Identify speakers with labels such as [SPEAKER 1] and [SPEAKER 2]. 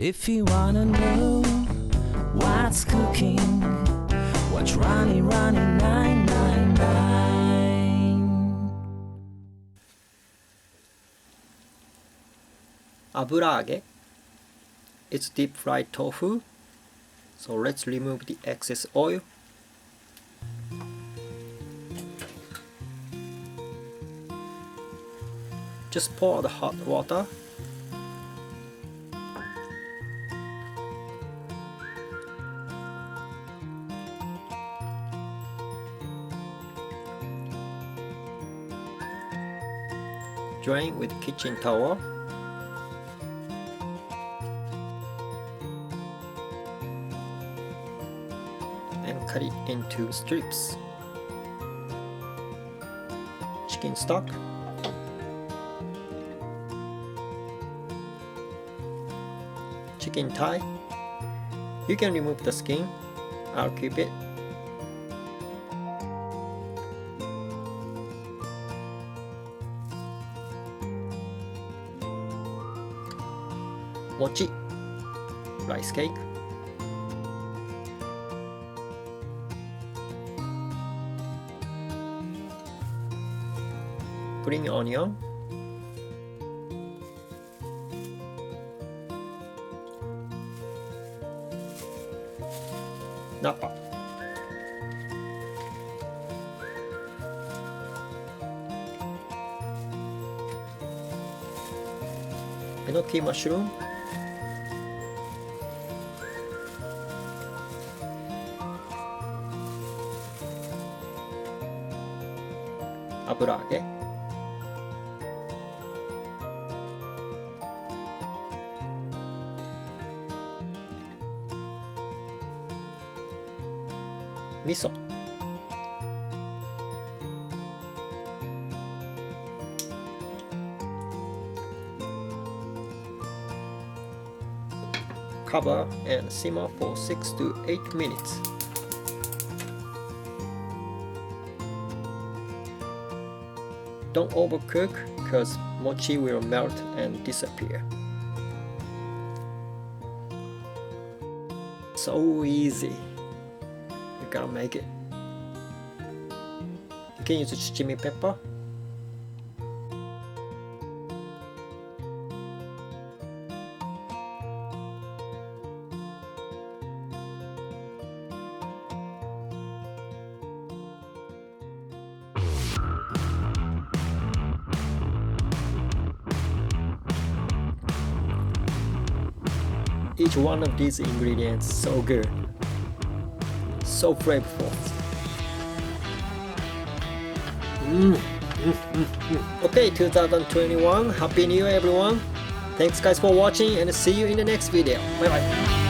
[SPEAKER 1] If you wanna know what's cooking, watch Running 999.
[SPEAKER 2] aburaage. It's deep fried tofu. So let's remove the excess oil. Just pour the hot water. Drain with kitchen towel. And cut it into strips. Chicken stock. Chicken thigh. You can remove the skin. I'll keep it. Mochi, rice cake. Green onion. Napa. Enoki mushroom. Aburaage. Miso. Cover and simmer for 6 to 8 minutes. Don't overcook because mochi will melt and disappear. So easy. You gotta make it. You can use Shichimi pepper. Each one of these ingredients so good, so flavorful. Okay, 2021, Happy New Year everyone. Thanks guys for watching and see you in the next video. Bye bye.